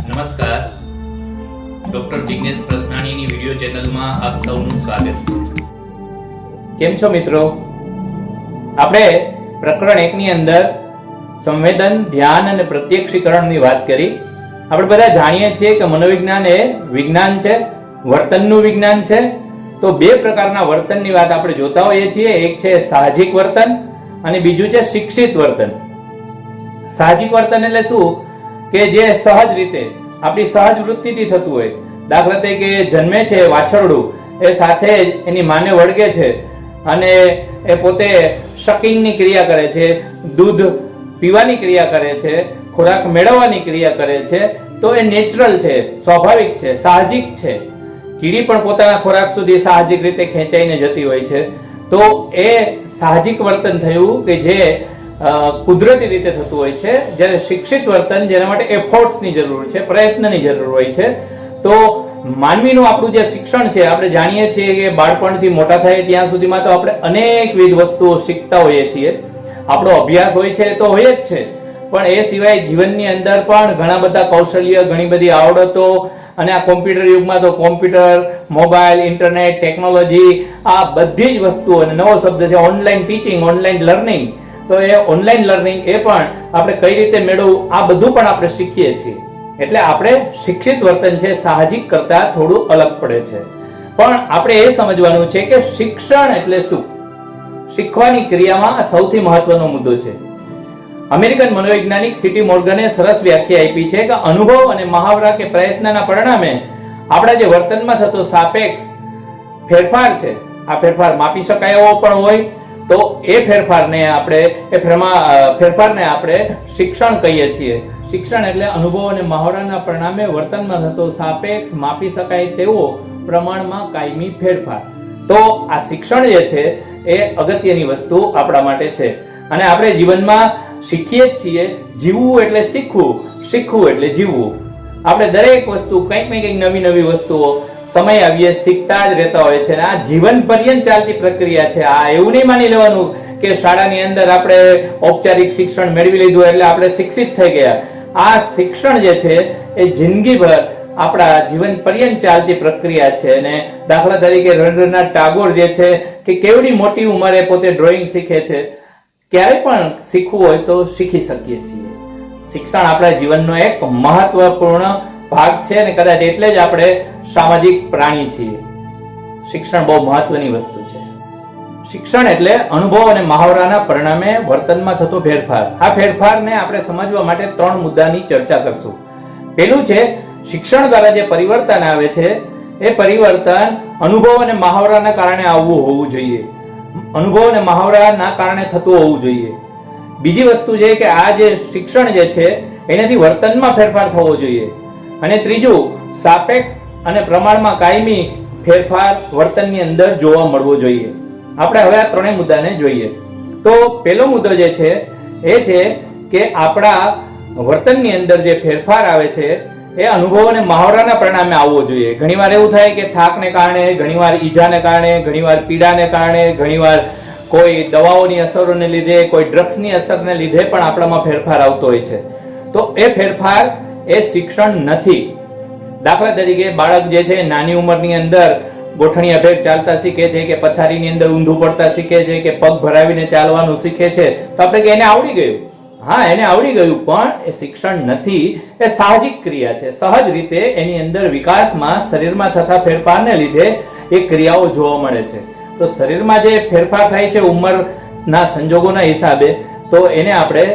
નમસ્કાર, doctor Jignesh પ્રસનાણીની video ચેનલમાં આપ સૌનું સ્વાગત છે. કેમ છો મિત્રો? આપણે પ્રકરણ 1 ની અંદર સંવેદન, ધ્યાન અને પ્રત્યક્ષીકરણની વાત કરી. આપણે બધા જાણીએ છીએ કે મનોવિજ્ઞાન એ વિજ્ઞાન છે, વર્તનનું વિજ્ઞાન છે. તો બે પ્રકારના વર્તનની વાત આપણે જોતા હોઈએ છીએ. એક છે સાહજિક વર્તન અને બીજું છે શિક્ષિત વર્તન. સાહજિક વર્તન એટલે શું? કે જે સહજ રીતે આપણી સહજ વૃત્તિથી થતું હોય. દાખલા તરીકે જન્મે છે વાછરડું, એ સાથે જ એની માને વળગે છે અને એ પોતે શકિંગની ક્રિયા કરે છે, દૂધ પીવાની ક્રિયા કરે છે, ખોરાક મેળવવાની ક્રિયા કરે છે. તો એ નેચરલ છે, સ્વાભાવિક છે, સાહજિક છે. કીડી પણ પોતાના ખોરાક સુધી સાહજિક રીતે ખેંચાઈને જતી હોય છે. તો એ સાહજિક વર્તન થયું કે જે કુદરતી રીતે થતું હોય છે. જ્યારે શિક્ષિત વર્તન, જેના માટે એફોર્ટ્સની જરૂર છે, પ્રયત્નની જરૂર હોય છે. તો માનવીનું આપણું જે શિક્ષણ છે, આપણે જાણીએ છીએ કે બાળપણથી મોટા થાય ત્યાં સુધીમાં તો આપણે અનેકવિધ વસ્તુઓ શીખતા હોઈએ છીએ. આપણો અભ્યાસ હોય છે તો હોય જ છે, પણ એ સિવાય જીવનની અંદર પણ ઘણા બધા કૌશલ્ય, ઘણી બધી આવડતો, અને આ કોમ્પ્યુટર યુગમાં તો કોમ્પ્યુટર, મોબાઈલ, ઇન્ટરનેટ, ટેકનોલોજી, આ બધી જ વસ્તુઓ, અને નવો શબ્દ છે ઓનલાઈન ટીચિંગ, ઓનલાઈન લર્નિંગ. તો એ ઓનલાઈન લર્નિંગ એ પણ આપણે કઈ રીતે મેળવવું, આ બધું પણ આપણે શીખીએ છીએ. એટલે આપણે શિક્ષિત વર્તન છે સાહજિક કરતા થોડું અલગ પડે છે. પણ આપણે એ સમજવાનું છે કે શિક્ષણ એટલે શું. શીખવાની ક્રિયામાં સૌથી મહત્વનો મુદ્દો છે. અમેરિકન મનોવૈજ્ઞાનિક સીટી મોર્ગને સરસ વ્યાખ્યા આપી છે કે અનુભવ અને મહાવરા કે પ્રયત્નના પરિણામે આપણા જે વર્તનમાં થતો સાપેક્ષ ફેરફાર છે, આ ફેરફાર માપી શકાય એવો પણ હોય. તો એ ફેરફારને આપણે શિક્ષણ કહીએ છીએ. શિક્ષણ એટલે અનુભવ અને મહાવરાના પરિણામે વર્તનમાં થતો સાપેક્ષ માપી શકાય તેવો પ્રમાણમાં કાયમી ફેરફાર. તો આ શિક્ષણ જે છે એ અગત્યની વસ્તુ આપણા માટે છે. અને આપણે જીવનમાં શીખીએ જ છીએ. જીવવું એટલે શીખવું, શીખવું એટલે જીવવું. આપણે દરેક વસ્તુ કંઈક ને કંઈક નવી નવી વસ્તુઓ સમય આવીએ શીખતા જ રહેતા હોય છે. આ જીવન પર્યંત ચાલતી પ્રક્રિયા છે. આ એવું નહીં માની લેવાનું કે શાળાની અંદર આપણે ઔપચારિક શિક્ષણ મેળવી લીધું એટલે આપણે શિક્ષિત થઈ ગયા. આ શિક્ષણ જે છે એ જિંદગીભર આપણા જીવન પર્યંત ચાલતી પ્રક્રિયા છે. અને દાખલા તરીકે રવીન્દ્રનાથ ટાગોર જે છે કે કેવડી મોટી ઉંમરે પોતે ડ્રોઈંગ શીખે છે. ક્યારે પણ શીખવું હોય તો શીખી શકીએ છીએ. શિક્ષણ આપણા જીવનનો એક મહત્વપૂર્ણ ભાગ છે અને કદાચ એટલે જ આપણે સામાજિક પ્રાણી છીએ. શિક્ષણ બહુ મહત્વની વસ્તુ છે. શિક્ષણ એટલે અનુભવ અને મહાવરાના પરિણામે વર્તનમાં થતો ફેરફાર. આ ફેરફારને આપણે સમજવા માટે 3 મુદ્દાની ચર્ચા કરશું. પહેલું છે શિક્ષણ દ્વારા જે પરિવર્તન આવે છે એ પરિવર્તન અનુભવ અને મહાવરાના કારણે આવવું હોવું જોઈએ. અનુભવ અને મહાવરાના કારણે થતું હોવું જોઈએ. બીજી વસ્તુ છે કે આ જે શિક્ષણ જે છે એનાથી વર્તનમાં ફેરફાર થવો જોઈએ. અને ત્રીજું, સાપેક્ષ અને પ્રમાણમાં કાયમી ફેરફાર વર્તનની અંદર જોવા મળવો જોઈએ. આપણે હવે આ 3 મુદ્દાને જોઈએ. તો પહેલો મુદ્દો જે છે એ છે કે આપણા વર્તનની અંદર જે ફેરફાર આવે છે એ અનુભવ અને મહાવરાના પરિણામે આવવો જોઈએ. ઘણીવાર એવું થાય કે થાકને કારણે, ઘણીવાર ઈજાને કારણે, ઘણીવાર પીડાને કારણે, ઘણીવાર કોઈ દવાઓની અસરોને લીધે, કોઈ ડ્રગ્સની અસરને લીધે પણ આપણામાં ફેરફાર આવતો હોય છે. તો એ ફેરફાર એ શિક્ષણ નથી. દાખલા તરીકે બાળક જે છે નાની ઉંમરની અંદર ગોઠણિયા ભેર ચાલતા શીખે છે, કે પથારીની અંદર ઊંધું પડતા શીખે છે, કે પગ ભરાવીને ચાલવાનું શીખે છે. તો આપણે કે એને આવડી ગયું. હા, એને આવડી ગયું, પણ એ શિક્ષણ નથી. એ સાહજિક ક્રિયા છે. સહજ રીતે એની અંદર વિકાસમાં, શરીરમાં થતા ફેરફારને લીધે એ ક્રિયાઓ જોવા મળે છે. તો શરીરમાં જે ફેરફાર થાય છે ઉંમરના સંજોગોના હિસાબે, તો એને આપણે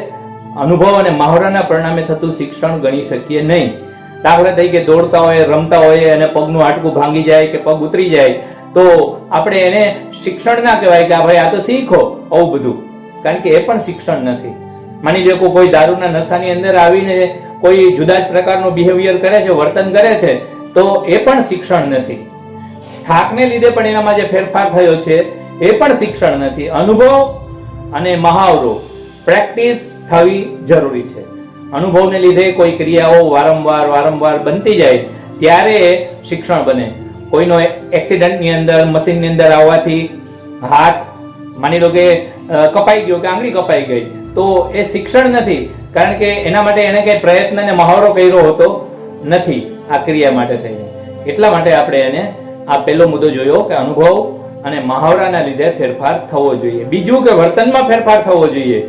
અનુભવ અને મહાવરાના પરિણામે થતું શિક્ષણ ગણી શકીએ નહીં. દાખલા તરીકે દોડતા હોય, રમતા હોય અને પગનું હાડકું ભાંગી જાય કે પગ ઉતરી જાય, તો આપણે એને શિક્ષણ ના કહેવાય કે ભાઈ આ તો શીખો આવું બધું, કારણ કે એ પણ શિક્ષણ નથી. માની લો કોઈ દારૂના નશાની અંદર આવીને કોઈ જુદા જ પ્રકારનું બિહેવિયર કરે છે, વર્તન કરે છે, તો એ પણ શિક્ષણ નથી. થાકને લીધે પણ એનામાં જે ફેરફાર થયો છે એ પણ શિક્ષણ નથી. અનુભવ અને મહાવરો, પ્રેક્ટિસ થવી જરૂરી છે. અનુભવને લીધે કોઈ ક્રિયાઓ વારંવાર બનતી જાય ત્યારે શિક્ષણ બને. કોઈનો એક્સિડન્ટની અંદર, મશીનની અંદર આવવાથી હાથ માની લો કે કપાઈ ગયો કે આંગળી કપાઈ ગઈ, તો એ શિક્ષણ નથી, કારણ કે એના માટે એને કઈ પ્રયત્ન અને મહાવરો કર્યો હતો નથી આ ક્રિયા માટે થઈને. એટલા માટે આપણે એને આ પહેલો મુદ્દો જોયો કે અનુભવ અને મહાવરાના લીધે ફેરફાર થવો જોઈએ. બીજું કે વર્તનમાં ફેરફાર થવો જોઈએ,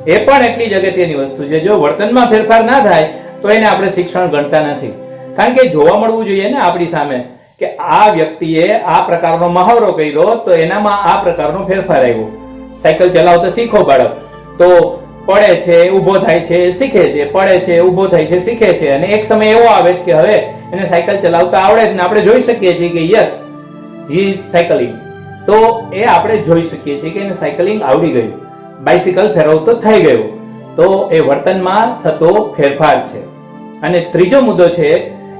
એ પણ એટલી જ અગત્યની વસ્તુ છે. જો વર્તનમાં ફેરફાર ના થાય તો એને આપણે શિક્ષણ ગણતા નથી. કારણ કે જોવા મળવું જોઈએ ને આપણી સામે કે આ વ્યક્તિએ આ પ્રકારનો મહાવરો કર્યો તો એનામાં આ પ્રકારનો ફેરફાર આવ્યો. સાયકલ ચલાવતા શીખો બાળક, તો પડે છે, ઊભો થાય છે, શીખે છે, પડે છે, ઊભો થાય છે, શીખે છે, અને એક સમય એવો આવે છે કે હવે એને સાયકલ ચલાવતા આવડે છે ને આપણે જોઈ શકીએ છીએ કે યસ હી ઇઝ સાયકલિંગ. તો એ આપણે જોઈ શકીએ છીએ કે એને સાયકલિંગ આવડી ગયું, બાઇસિકલ ફેરવતો થઈ ગયો. તો એ વર્તનમાં થતો ફેરફાર છે. અને ત્રીજો મુદ્દો છે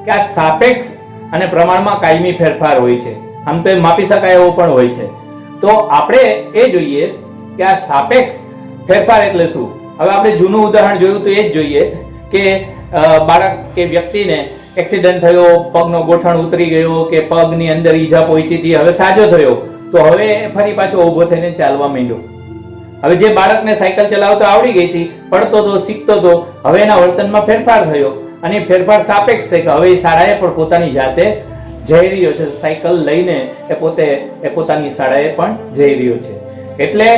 કે આ સાપેક્ષ અને પ્રમાણમાં કાયમી ફેરફાર હોય છે. આમ તો એ માપી શકાય એવો પણ હોય છે. તો આપણે એ જોઈએ કે આ સાપેક્ષ ફેરફાર એટલે શું. હવે આપણે જૂનું ઉદાહરણ જોયું તો એ જ જોઈએ કે બાળક કે વ્યક્તિને એક્સિડન્ટ થયો, પગનો ગોઠણ ઉતરી ગયો કે પગની અંદર ઈજા પહોંચી હતી, હવે સાજો થયો તો હવે ફરી પાછો ઊભો થઈને ચાલવા માંડ્યો. હવે જે બાળકને સાયકલ ચલાવતો આવડી ગઈ હતી, પડતો તો, શીખતો તો, હવે એના વર્તનમાં ફેરફાર થયો અને ફેરફાર સાપેક્ષ છે કે હવે એ શાળાએ પણ પોતાની જાતે જઈ રહ્યો છે. સાયકલ લઈને એ પોતાની શાળાએ પણ જઈ રહ્યો છે. એટલે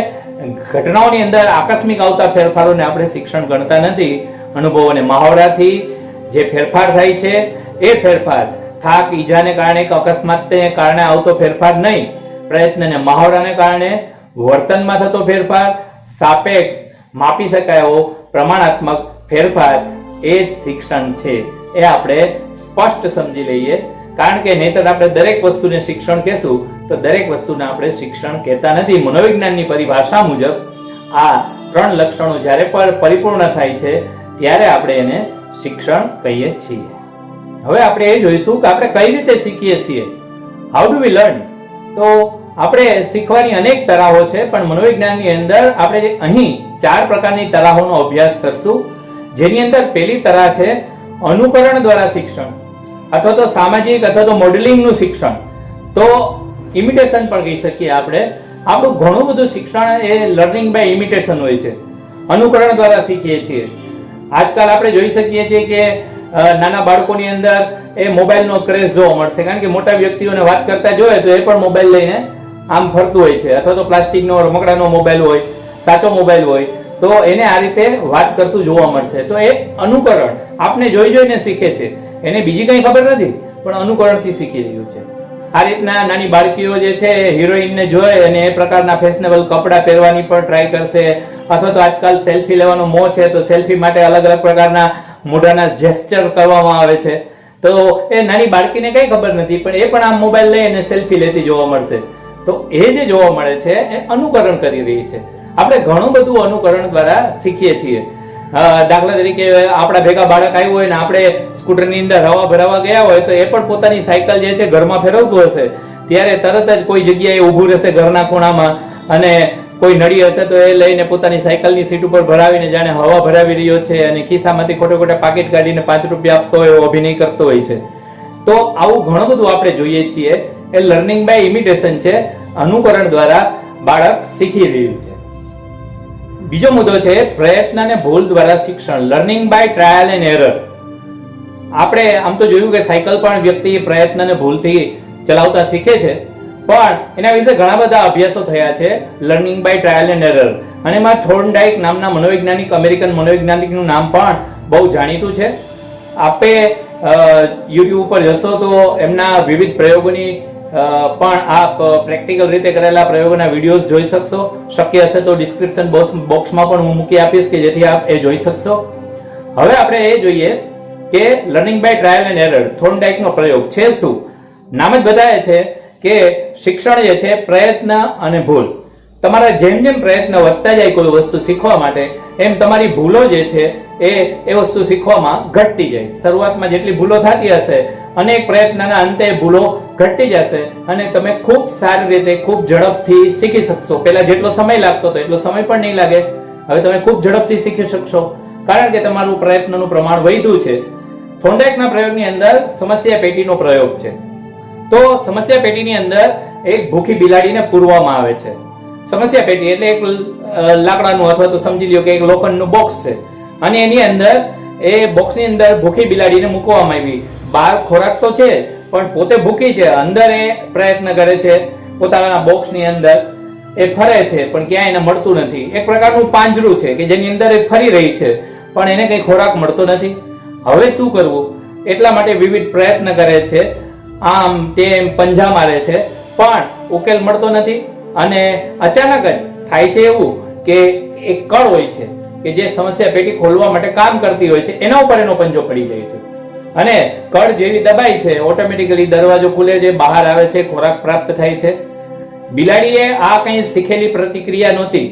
ઘટનાઓની અંદર આકસ્મિક આવતા ફેરફારોને આપણે શિક્ષણ ગણતા નથી. અનુભવ અને મહાવરાથી જે ફેરફાર થાય છે એ ફેરફાર થાક, ઈજાને કારણે કે અકસ્માતને કારણે આવતો ફેરફાર નહીં. પ્રયત્ન અને મહાવરાને કારણે વર્તનમાં થતો ફેરફાર, સાપેક્ષ, માપી શકાય એવો પ્રમાણાત્મક ફેરફાર એ જ શિક્ષણ છે. એ આપણે સ્પષ્ટ સમજી લઈએ. કારણ કે નહીતર આપણે દરેક વસ્તુને શિક્ષણ કહેશું તો દરેક વસ્તુને આપણે શિક્ષણ કહેતા નથી. મનોવિજ્ઞાનની પરિભાષા મુજબ આ 3 લક્ષણો જ્યારે પણ પરિપૂર્ણ થાય છે ત્યારે આપણે એને શિક્ષણ કહીએ છીએ. હવે આપણે એ જોઈશું કે આપણે કઈ રીતે શીખીએ છીએ. How do we learn? તો આપણે શીખવાની અનેક તરાહો છે, પણ મનોવિજ્ઞાનની અંદર આપણે અહીં 4 પ્રકારની તરાહોનો અભ્યાસ કરશું. જેની અંદર પહેલી તરાહ છે અનુકરણ દ્વારા શિક્ષણ, અથવા તો સામાજિક અથવા તો મોડેલિંગનું શિક્ષણ. તો ઇમિટેશન પણ કહી શકીએ આપણે. આપણું ઘણું બધું શિક્ષણ એ લર્નિંગ બાય ઇમિટેશન હોય છે, અનુકરણ દ્વારા શીખીએ છીએ. આજકાલ આપણે જોઈ શકીએ છીએ કે નાના બાળકોની અંદર એ મોબાઈલનો ક્રેઝ જોવા મળશે. કારણ કે મોટા વ્યક્તિઓને વાત કરતા જોઈએ તો એ પણ મોબાઈલ લઈને આમ ફરતું હોય છે, અથવા તો પ્લાસ્ટિકનો રમકડાનો મોબાઈલ હોય, સાચો મોબાઈલ હોય, તો એને આ રીતે વાત કરતું જોવા મળશે. તો એ અનુકરણ આપને જોઈને શીખે છે. એને બીજી કઈ ખબર નથી, પણ અનુકરણથી શીખી રહ્યું છે. આ રીતના નાની બાળકીઓ જે છે હિરોઈનને જોઈ અને એ પ્રકારના ફેશનેબલ કપડા પહેરવાની પણ ટ્રાય કરશે, અથવા તો આજકાલ સેલ્ફી લેવાનો મોહ છે તો સેલ્ફી માટે અલગ અલગ પ્રકારના મોઢાના જેસ્ચર કરવામાં આવે છે. તો એ નાની બાળકીને કઈ ખબર નથી, પણ એ પણ આમ મોબાઈલ લઈ અને સેલ્ફી લેતી જોવા મળશે. તો એ જે જોવા મળે છે એ અનુકરણ કરી રહી છે. આપણે ઘણું બધું અનુકરણ દ્વારા શીખીએ છીએ. દાખલા તરીકે આપણા ભેગા બાળક આવ્યું હોય ને આપણે સ્કૂટરની અંદર હવા ભરાવા ગયા હોય તો એ પણ પોતાની સાયકલ જે છે ઘરમાં ફેરવતું હશે, ત્યારે તરત જ કોઈ જગ્યાએ ઊભું રહેશે ઘરના ખૂણામાં, અને કોઈ નડી હશે તો એ લઈને પોતાની સાયકલની સીટ ઉપર ભરાવીને જાણે હવા ભરાવી રહ્યો છે, અને ખિસ્સામાંથી ખોટા પાકીટ કાઢીને 5 રૂપિયા આપતો હોય એવો અભિનય કરતો હોય છે. તો આવું ઘણું બધું આપણે જોઈએ છીએ. એ લર્નિંગ બાય ઇમિટેશન છે, અનુકરણ દ્વારા બાળક શીખી રહ્યું છે. બીજો મુદ્દો છે પ્રયત્ન અને ભૂલ દ્વારા શિક્ષણ, learning by trial and error. આપણે આમ તો જોયું કે સાયકલ પણ વ્યક્તિ પ્રયત્ન અને ભૂલથી ચલાવતા શીખે છે, પણ એના વિશે ઘણા બધા અભ્યાસો થયા છે learning by trial and error. અને એમાં થોર્નડાઇક નામના મનોવૈજ્ઞાનિક, અમેરિકન મનોવૈજ્ઞાનિકનું નામ પણ બહુ જાણીતું છે. આપે યુટ્યુબ ઉપર જશો તો એમના વિવિધ પ્રયોગોની પણ આપ પ્રેક્ટિકલ રીતે કરેલા પ્રયોગોના વિડીયોઝ જોઈ શકશો. શક્ય હશે તો ડિસ્ક્રિપ્શન બોક્સમાં પણ હું મૂકી આપીશ કે જેથી આપ એ જોઈ શકશો. હવે આપણે એ જોઈએ કે learning by trial and error, થોર્નડાઇકનો પ્રયોગ છે શું? નામ જ બતાવે છે કે શિક્ષણ જે છે પ્રયત્ન અને ભૂલ. તમારા જેમ જેમ પ્રયત્ન વધતા જાય કોઈ વસ્તુ શીખવા માટે, એમ તમારી ભૂલો જે છે એ વસ્તુ શીખવામાં ઘટતી જાય. શરૂઆતમાં જેટલી ભૂલો થતી હશે, અનેક પ્રયત્નના અંતે ભૂલો ઘટી જશે અને તમે ખૂબ સારી રીતે, ખૂબ ઝડપથી શીખી શકશો. પહેલા જેટલો સમય લાગતો હતો એટલો સમય પણ નહીં લાગે. હવે તમે ખૂબ ઝડપથી શીખી શકશો, કારણ કે તમારું પ્રયત્નનું પ્રમાણ વધ્યું છે. થોર્નડાઇકના પ્રયોગની અંદર સમસ્યા પેટીનો પ્રયોગ છે. તો સમસ્યા પેટીની અંદર એક ભૂખી બિલાડીને પૂરવામાં આવે છે. સમસ્યા પેટી એટલે એક લાકડાનું અથવા તો સમજી લ્યો કે એક લોખંડનું બોક્સ છે, અને એની અંદર એ બોક્સની અંદર ભૂખી બિલાડીને મૂકવામાં આવી. બહાર ખોરાક તો છે પણ પોતે ભૂખી છે, અંદર એ પ્રયત્ન કરે છે પોતાના બોક્સની અંદર એ ફરે છે પણ ક્યાંય એને મળતું નથી. એક પ્રકારનું પાંજરું છે કે જેની અંદર એ ફરી રહી છે પણ એને કઈ ખોરાક મળતો નથી. હવે શું કરવું એટલા માટે વિવિધ પ્રયત્ન કરે છે, આમ તેમ પંજા મારે છે પણ ઉકેલ મળતો નથી. અને અચાનક જ થાય છે એવું કે એક કળ હોય છે કે જે સમસ્યા પેટી ખોલવા માટે કામ કરતી હોય છે, એના ઉપર એનો પંજો પડી જાય છે અને કળ જેવી દબાઈ છે ઓટોમેટિકલી દરવાજો ખુલે છે, બહાર આવે છે, ખોરાક પ્રાપ્ત થાય છે. બિલાડીએ આ કઈ શીખેલી પ્રતિક્રિયા નહોતી,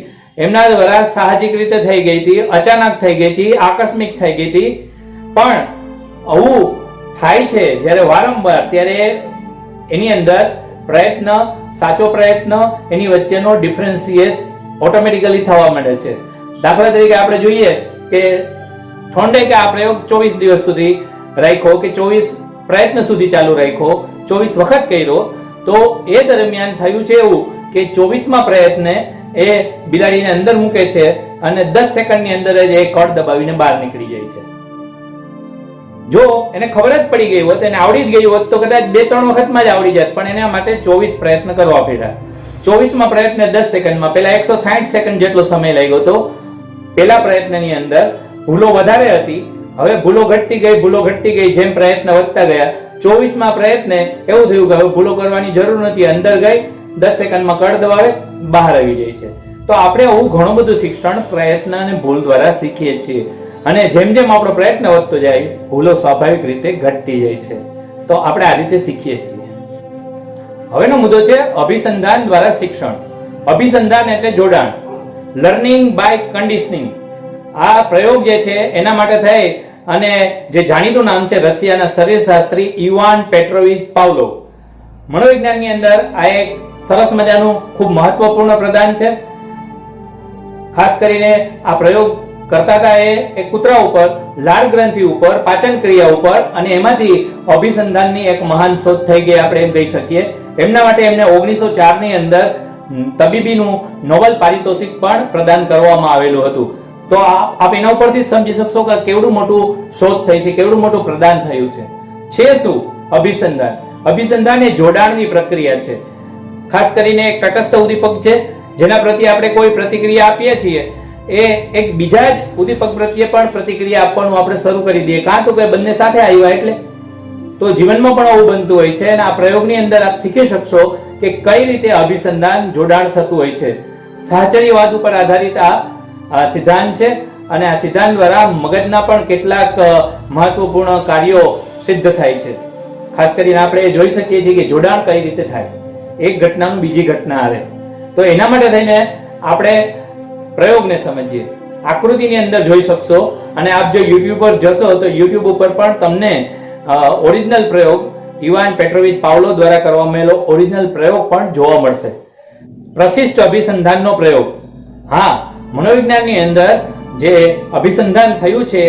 એમના દ્વારા સાહજિક રીતે થઈ ગઈ હતી, અચાનક થઈ ગઈ હતી, આકસ્મિક થઈ ગઈ હતી. પણ આવું થાય છે જ્યારે વારંવાર, ત્યારે એની અંદર પ્રયત્ન, સાચો પ્રયત્ન, એની વચ્ચેનો ડિફરન્સિએસ ઓટોમેટિકલી થવા માંડે છે. દાખલા તરીકે આપણે જોઈએ કે થોર્નડાઇકે આ પ્રયોગ 24 દિવસ સુધી રાખ્યો કે 24 પ્રયત્ન સુધી ચાલુ રાખ્યો, 24 વખત કર્યો, તો એ દરમિયાન થયું છે એવું કે 24મા પ્રયત્ને એ બિલાડીને અંદર મૂકે છે અને 10 સેકન્ડની અંદર જ એ કળ દબાવીને બહાર નીકળી જાય છે. જો એને ખબર જ પડી ગઈ હોત, એને આવડી જ ગઈ હોત તો કદાચ 2-3 વખતમાં જ આવડી જાત, પણ એના માટે 24 પ્રયત્ન કરવા પડ્યા. 24મા પ્રયત્ને 10 સેકન્ડમાં, પેલા 160 સેકન્ડ જેટલો સમય લાગ્યો હતો. પેલા પ્રયત્નની અંદર ભૂલો વધારે હતી, હવે ભૂલો ઘટતી ગઈ જેમ પ્રયત્ન વધતા ગયા. 24મા પ્રયત્ને એવું થયું કે હવે ભૂલો કરવાની જરૂર નથી, અંદર ગઈ, 10 સેકન્ડમાં કળ દબાવે, બહાર આવી જાય છે. તો આપણે આવું ઘણું બધું શિક્ષણ પ્રયત્ન અને ભૂલ દ્વારા શીખીએ છીએ અને જેમ જેમ આપણો પ્રયત્ન વધતો જાય ભૂલો સ્વાભાવિક રીતે ઘટતી જાય છે. તો આપણે આ રીતે શીખીએ છીએ. હવેનો મુદ્દો છે અભિસંધાન દ્વારા શિક્ષણ. અભિસંધાન એટલે જોડાણ, લર્નિંગ બાય કન્ડિશનિંગ. આ પ્રયોગ જે છે એના માટે થઈ અને જે જાણીતું નામ છે રશિયાના શરીરશાસ્ત્રી ઇવાન પેટ્રોવિચ પાવલોવ. મનોવિજ્ઞાનની અંદર આ એક સરસ મજાનું ખૂબ મહત્વપૂર્ણ પ્રદાન છે. ખાસ કરીને આ પ્રયોગ કરતા હતા એ કૂતરા ઉપર, લાળ ગ્રંથિ ઉપર, પાચન ક્રિયા ઉપર, અને એમાંથી અભિસંધાનની એક મહાન શોધ થઈ ગઈ આપણે એમ કહી શકીએ. એમના માટે એમને 1904 ની અંદર તબીબીનું નોબેલ પારિતોષિક પણ પ્રદાન કરવામાં આવેલું હતું. તો આપ એના ઉપરથી સમજી શકશો કે કેવડું મોટું શોધ થઈ છે, કેવડું મોટું પ્રદાન થયું છે. શું અભિસંધાન? અભિસંધાન એ જોડાણની પ્રક્રિયા છે. ખાસ કરીને એક તટસ્થ ઉદ્દીપક છે જેના પ્રત્યે આપણે કોઈ પ્રતિક્રિયા આપીએ છીએ, એ એક બીજા જ ઉદ્દીપક પ્રત્યે પણ પ્રતિક્રિયા આપવાનું આપણે શરૂ કરી દઈએ, કાં તો કે બંને સાથે આવ્યા એટલે. તો જીવનમાં પણ આવું બનતું હોય છે અને આ પ્રયોગની અંદર આપ શીખી શકશો કે કઈ રીતે અભિસંધાન, જોડાણ થતું હોય છે. સાહચર્યવાદ ઉપર આધારિત આ સિદ્ધાંત છે અને આ સિદ્ધાંત દ્વારા મગજના પણ કેટલાક મહત્વપૂર્ણ કાર્યો સિદ્ધ થાય છે. ખાસ કરીને આપણે જોઈ શકીએ છીએ કે જોડાણ કઈ રીતે થાય, એક ઘટનાનું બીજી ઘટના આવે. તો એના માટે થઈને આપણે પ્રયોગને સમજીએ. આકૃતિની અંદર જોઈ શકશો અને આપ જો YouTube પર જશો તો YouTube ઉપર પણ તમને ઓરિજિનલ પ્રયોગ ઇવાન પેટ્રોવિચ પાવલોવ દ્વારા કરવામાં આવેલો ઓરિજિનલ પ્રયોગ પણ જોવા મળશે. પ્રશિષ્ટ અભિસંધાનનો પ્રયોગ. હા, મનોવિજ્ઞાનની અંદર જે અભિસંધાન થયું છે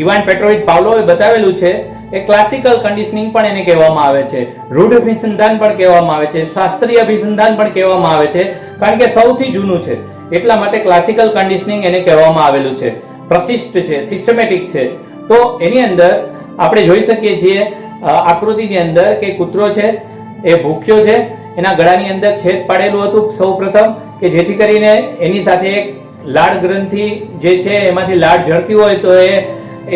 ઇવાન પેટ્રોવિચ પાવલોવે બતાવેલું છે એ ક્લાસિકલ કન્ડિશનિંગ પણ એને કહેવામાં આવે છે, રૂઢ અભિસંધાન પણ કહેવામાં આવે છે, શાસ્ત્રીય અભિસંધાન પણ કહેવામાં આવે છે, કારણ કે સૌથી જૂનું છે એટલા માટે ક્લાસિકલ કન્ડિશનિંગ એને કહેવામાં આવેલું છે. પ્રશિષ્ટ છે, સિસ્ટમેટિક છે. તો એની અંદર આપણે જોઈ શકીએ છીએ આકૃતિની અંદર કે કૂતરો છે એ ભૂખ્યો છે, એના ગળાની અંદર છેદ પાડેલું હતું સૌપ્રથમ, કે જેથી કરીને એની સાથે એક લાળ ગ્રંથિ જે છે એમાંથી લાળ ઝરતી હોય તો એ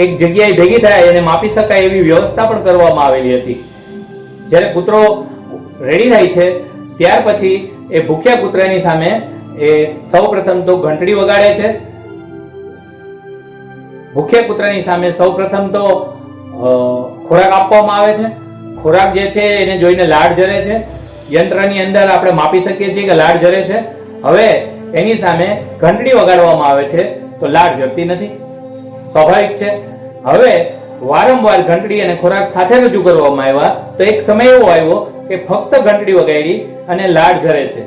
એક જગ્યાએ ભેગી થાય અને માપી શકાય એવી વ્યવસ્થા પણ કરવામાં આવેલી હતી. જ્યારે કૂતરો રેડી થાય છે ત્યાર પછી એ ભૂખ્યા કૂતરાની સામે એ સૌપ્રથમ તો ઘંટડી વગાડે છે. ભૂખ્યા કૂતરાની સામે સૌપ્રથમ તો ખોરાક આપવામાં આવે છે. ખોરાક જે છે એને જોઈને લાળ ઝરે છે. યંત્રની અંદર આપણે માપી શકીએ છીએ કે લાળ ઝરે છે. હવે એની સામે ઘંટડી વગાડવામાં આવે છે તો લાળ ઝરતી નથી, સ્વાભાવિક છે. હવે વારંવાર ઘંટડી અને ખોરાક સાથે રજૂ કરવામાં આવ્યા તો એક સમય એવો આવ્યો કે ફક્ત ઘંટડી વગાડી અને લાળ ઝરે છે.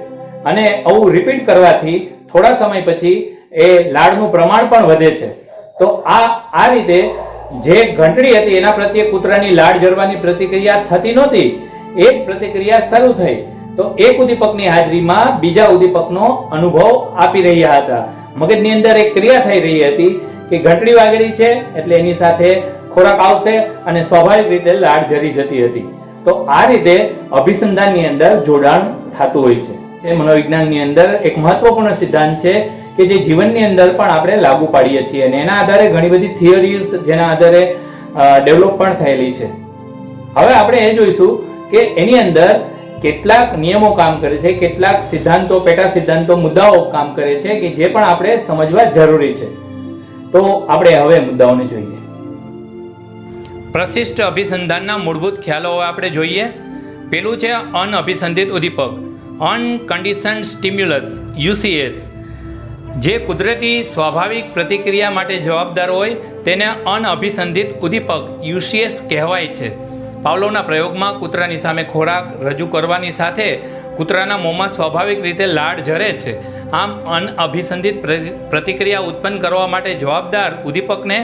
અને આવું રિપીટ કરવાથી થોડા સમય પછી એ લાળનું પ્રમાણ પણ વધે છે. તો આ રીતે જે ઘંટડી હતી એના પ્રત્યે કૂતરાની લાળ ઝરવાની પ્રતિક્રિયા થતી નહોતી, એક પ્રતિક્રિયા શરૂ થઈ. તો એક ઉદ્દીપકની હાજરીમાં બીજા ઉદ્દીપકનો અનુભવ આપી રહ્યા હતા. મગજની અંદર એક ક્રિયા થઈ રહી હતી કે ઘંટડી વાગેલી છે એટલે એની સાથે ખોરાક આવશે અને સ્વાભાવિક રીતે લાળ ઝરી જતી હતી. તો આ રીતે અભિસંધાનની અંદર જોડાણ થતું હોય છે. એ મનોવિજ્ઞાનની અંદર એક મહત્વપૂર્ણ સિદ્ધાંત છે કે જે જીવનની અંદર પણ આપણે લાગુ પાડીએ છીએ અને એના આધારે ઘણી બધી થિયરીઝ જેના આધારે ડેવલપ પણ થયેલી છે. હવે આપણે એ જોઈશું કે એની અંદર કેટલાક નિયમો કામ કરે છે, કેટલાક સિદ્ધાંતો, પેટા સિદ્ધાંતો, મુદ્દાઓ કામ કરે છે કે જે પણ આપણે સમજવા જરૂરી છે. તો આપણે હવે મુદ્દાઓને જોઈએ. પ્રશિષ્ટ અભિસંધાનના મૂળભૂત ખ્યાલો હવે આપણે જોઈએ. પેલું છે અનઅભિસંધિત ઉદ્દીપક, અનકન્ડિશન્ડ સ્ટિમ્યુલસ UCS. જે કુદરતી સ્વાભાવિક પ્રતિક્રિયા માટે જવાબદાર હોય તેને અનઅભિસંધિત ઉદ્દીપક UCS કહેવાય છે. પાવલોવના પ્રયોગમાં કૂતરાની સામે ખોરાક રજૂ કરવાની સાથે કૂતરાના મોંમાં સ્વાભાવિક રીતે લાળ ઝરે છે. આમ અનઅભિસંધિત પ્રતિક્રિયા ઉત્પન્ન કરવા માટે જવાબદાર ઉદ્દીપકને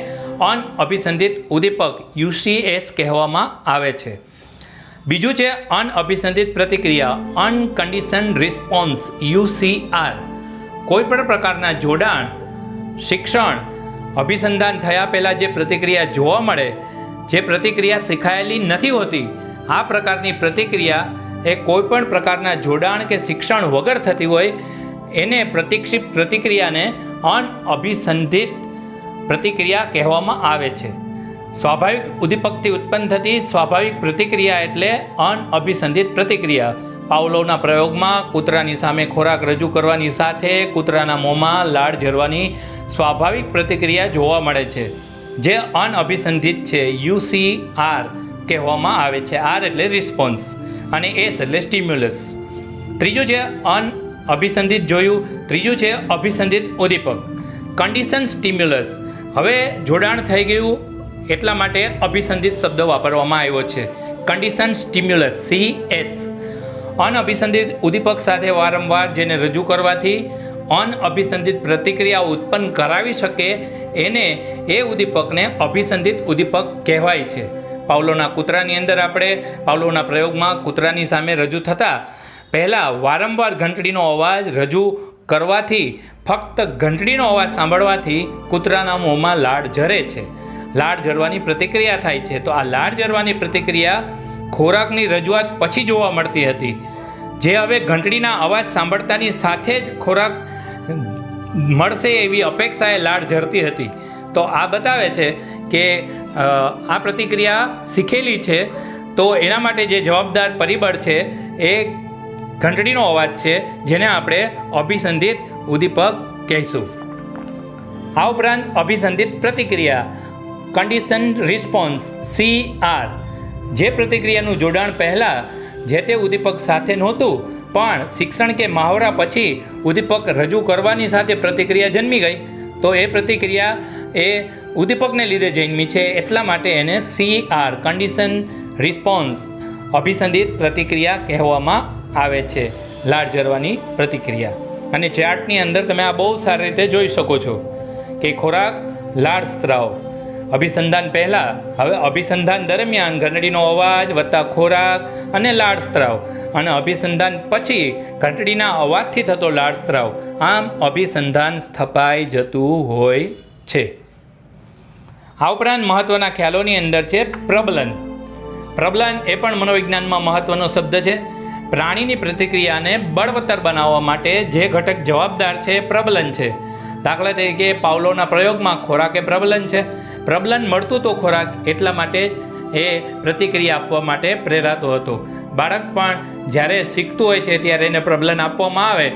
અનઅભિસંધિત ઉદ્દીપક UCS કહેવામાં આવે છે. બીજું છે અનઅભિસંધિત પ્રતિક્રિયા, અનકન્ડિશન્ડ રિસ્પોન્સ UCR. કોઈ પણ પ્રકારના જોડાણ, શિક્ષણ, અભિસંધાન થયા પહેલાં જે પ્રતિક્રિયા જોવા મળે, જે પ્રતિક્રિયા શીખાયેલી નથી હોતી, આ પ્રકારની પ્રતિક્રિયા એ કોઈ પણ પ્રકારના જોડાણ કે શિક્ષણ વગર થતી હોય એને પ્રતિક્ષિપ્ત પ્રતિક્રિયાને અનઅભિસંધિત પ્રતિક્રિયા કહેવામાં આવે છે. સ્વાભાવિક ઉદ્દીપકથી ઉત્પન્ન થતી સ્વાભાવિક પ્રતિક્રિયા એટલે અનઅભિસંધિત પ્રતિક્રિયા. પાવલોવના પ્રયોગમાં કૂતરાની સામે ખોરાક રજૂ કરવાની સાથે કૂતરાના મોંમાં લાળ ઝરવાની સ્વાભાવિક પ્રતિક્રિયા જોવા મળે છે, જે અનઅભિસંધિત છે, UCR કહેવામાં આવે છે. R એટલે રિસ્પોન્સ અને S એટલે સ્ટિમ્યુલસ. ત્રીજું છે અનઅભિસંધિત જોયું. ત્રીજું છે અભિસંધિત ઉદ્દીપક, કન્ડિશન સ્ટિમ્યુલસ. હવે જોડાણ થઈ ગયું એટલા માટે અભિસંધિત શબ્દ વાપરવામાં આવ્યો છે, કન્ડિશન સ્ટિમ્યુલસ CS. અનઅભિસંધિત ઉદ્દીપક સાથે વારંવાર જેને રજૂ કરવાથી અનઅભિસંધિત પ્રતિક્રિયા ઉત્પન્ન કરાવી શકે એને એ ઉદ્દીપકને અભિસંધિત ઉદ્દીપક કહેવાય છે. પાવલોવના કૂતરાની અંદર આપણે પાવલોવના પ્રયોગમાં કૂતરાની સામે રજૂ થતા પહેલાં વારંવાર ઘંટડીનો અવાજ રજૂ કરવાથી, ફક્ત ઘંટડીનો અવાજ સાંભળવાથી કૂતરાના મોંમાં લાળ ઝરે છે, લાળ ઝરવાની પ્રતિક્રિયા થાય છે. તો આ લાળ ઝરવાની પ્રતિક્રિયા ખોરાકની રજૂઆત પછી જોવા મળતી હતી, જે હવે ઘંટડીના અવાજ સાંભળતાની સાથે જ ખોરાક મળશે એવી અપેક્ષાએ લાળ ઝરતી હતી. તો આ બતાવે છે કે આ પ્રતિક્રિયા શીખેલી છે. તો એના માટે જે જવાબદાર પરિબળ છે એ ઘંટડીનો અવાજ છે, જેને આપણે અભિસંધિત ઉદ્દીપક કહીશું. આ ઉપરાંત અભિસંધિત પ્રતિક્રિયા, કન્ડિશન્ડ રિસ્પોન્સ CR. જે પ્રતિક્રિયાનું જોડાણ પહેલાં જે તે ઉદ્દીપક સાથે નહોતું પણ શિક્ષણ કે મહાવરા પછી ઉદ્દીપક રજૂ કરવાની સાથે પ્રતિક્રિયા જન્મી ગઈ, તો એ પ્રતિક્રિયા એ ઉદ્દીપકને લીધે જન્મી છે, એટલા માટે એને CR, કન્ડિશન રિસ્પોન્સ, અભિસંધિત પ્રતિક્રિયા કહેવામાં આવે છે, લાળ ઝરવાની પ્રતિક્રિયા. અને ચાર્ટની અંદર તમે આ બહુ સારી રીતે જોઈ શકો છો કે ખોરાક, લાળ સ્ત્રાવ, અભિસંધાન પહેલાં, હવે અભિસંધાન દરમિયાન ઘંટડીનો અવાજ વત્તા ખોરાક અને લાળ સ્ત્રાવ, અને અભિસંધાન પછી ઘંટડીના અવાજથી થતો લાળ સ્ત્રાવ. આમ અભિસંધાન સ્થપાઈ જતું હોય છે. આ ઉપરાંત મહત્ત્વના ખ્યાલોની અંદર છે પ્રબલન. પ્રબલન એ પણ મનોવિજ્ઞાનમાં મહત્ત્વનો શબ્દ છે. પ્રાણીની પ્રતિક્રિયાને બળવત્તર બનાવવા માટે જે ઘટક જવાબદાર છે એ પ્રબલન છે. દાખલા તરીકે પાવલોવના પ્રયોગમાં ખોરાક એ પ્રબલન છે. પ્રબલન મળતું તો ખોરાક એટલા માટે એ પ્રતિક્રિયા આપવા માટે પ્રેરાતો હતો. બાળક પણ જ્યારે શીખતું હોય છે ત્યારે એને પ્રબલન આપવામાં આવે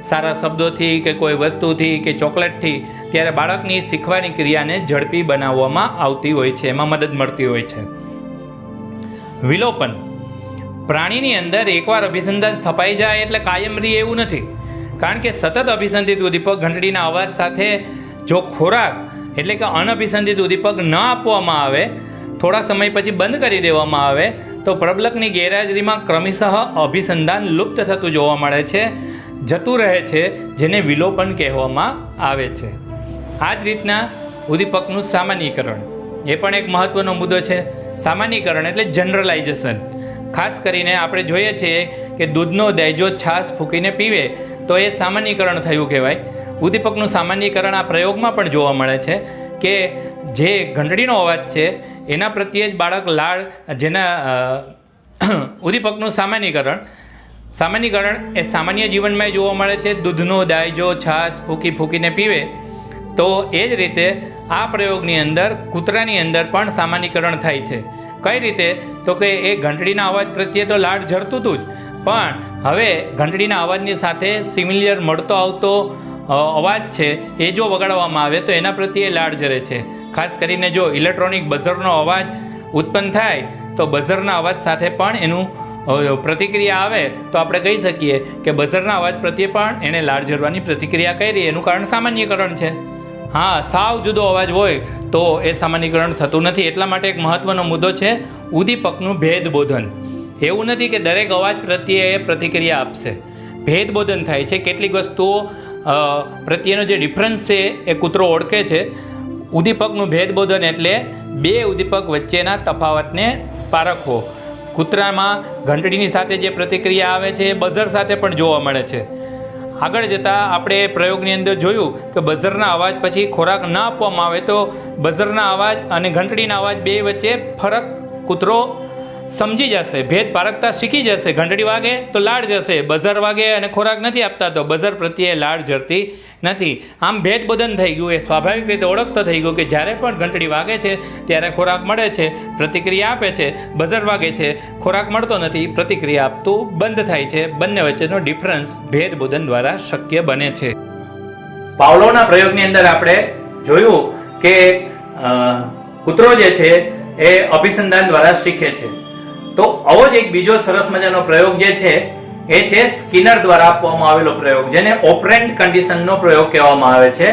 સારા શબ્દોથી કે કોઈ વસ્તુથી કે ચોકલેટથી, ત્યારે બાળકની શીખવાની ક્રિયાને ઝડપી બનાવવામાં આવતી હોય છે, એમાં મદદ મળતી હોય છે. વિલોપન. પ્રાણીની અંદર એકવાર અભિસંધાન સ્થપાઈ જાય એટલે કાયમ રહે એવું નથી, કારણ કે સતત અભિસંધિત ઉદ્દીપક ઘંટડીના અવાજ સાથે જો ખોરાક એટલે કે અનઅભિસંધિત ઉદ્દીપક ન આપવામાં આવે, થોડા સમય પછી બંધ કરી દેવામાં આવે, તો પ્રબલકની ગેરહાજરીમાં ક્રમશઃ અભિસંધાન લુપ્ત થતું જોવા મળે છે, જતું રહે છે, જેને વિલોપન કહેવામાં આવે છે. આ જ રીતના ઉદ્દીપકનું સામાન્યીકરણ એ પણ એક મહત્ત્વનો મુદ્દો છે. સામાન્યીકરણ એટલે જનરલાઇઝેશન. ખાસ કરીને આપણે જોઈએ છીએ કે દૂધનો દહેજો છાશ ફૂંકીને પીવે તો એ સામાન્યીકરણ થયું કહેવાય. ઉદ્દીપકનું સામાન્યીકરણ આ પ્રયોગમાં પણ જોવા મળે છે કે જે ઘંટડીનો અવાજ છે એના પ્રત્યે જ બાળક લાળ જેના ઉદ્દીપકનું સામાન્યીકરણ એ સામાન્ય જીવનમાં જોવા મળે છે. દૂધનો દાયજો છાશ ફૂંકીને પીવે, તો એ જ રીતે આ પ્રયોગની અંદર કૂતરાની અંદર પણ સામાન્યીકરણ થાય છે. કઈ રીતે? તો કે એ ઘંટડીના અવાજ પ્રત્યે તો લાડ ઝરતું હતું જ, પણ હવે ઘંટડીના અવાજની સાથે સિમિલિયર મળતો આવતો અવાજ છે એ જો વગાડવામાં આવે તો એના પ્રત્યે લાડ ઝરે છે. ખાસ કરીને જો ઇલેક્ટ્રોનિક બઝરનો અવાજ ઉત્પન્ન થાય તો બઝરના અવાજ સાથે પણ એનું પ્રતિક્રિયા આવે તો આપણે કહી શકીએ કે બઝરના અવાજ પ્રત્યે પણ એણે લાડ ઝરવાની પ્રતિક્રિયા કરી. એનું કારણ સામાન્યીકરણ છે. હા, સાવ જુદો અવાજ હોય તો એ સામાન્યીકરણ થતું નથી. એટલા માટે એક મહત્ત્વનો મુદ્દો છે ઉદ્દીપકનું ભેદબોધન. એવું નથી કે દરેક અવાજ પ્રત્યે એ પ્રતિક્રિયા આપશે. ભેદબોધન થાય છે. કેટલીક વસ્તુઓ પ્રત્યેનો જે ડિફરન્સ છે એ કૂતરો ઓળખે છે. ઉદ્દીપકનું ભેદબોધન એટલે બે ઉદ્દીપક વચ્ચેના તફાવતને પારખવો. કૂતરામાં ઘંટડીની સાથે જે પ્રતિક્રિયા આવે છે એ બઝર સાથે પણ જોવા મળે છે. આગળ જતાં આપણે પ્રયોગની અંદર જોયું કે બઝરના અવાજ પછી ખોરાક ન આપવામાં આવે તો બઝરના અવાજ અને ઘંટડીના અવાજ બે વચ્ચે ફરક કૂતરો સમજી જશે, ભેદ પારખતા શીખી જશે. ઘંટડી વાગે તો લાડ જશે, બઝર વાગે અને ખોરાક નથી આપતા તો બઝર પ્રત્યે લાડ જરતી નથી. આમ ભેદબોધન થઈ ગયું. એ સ્વાભાવિક રીતે ઓળખતો થઈ ગયો કે જ્યારે પણ ઘંટડી વાગે છે ત્યારે ખોરાક મળે છે, પ્રતિક્રિયા આપે છે. બઝર વાગે છે, ખોરાક મળતો નથી, પ્રતિક્રિયા આપતું બંધ થાય છે. બંને વચ્ચેનો ડિફરન્સ ભેદબોધન દ્વારા શક્ય બને છે. પાવલોના પ્રયોગની અંદર આપણે જોયું કે કૂતરો જે છે એ અભિસંધાન દ્વારા શીખે છે. તો આવો જ એક બીજો સરસ મજાનો પ્રયોગ જે છે એ છે સ્કિનર દ્વારા આપવામાં આવેલો પ્રયોગ, જેને ઓપરેન્ટ કન્ડિશનનો પ્રયોગ કહેવામાં આવે છે.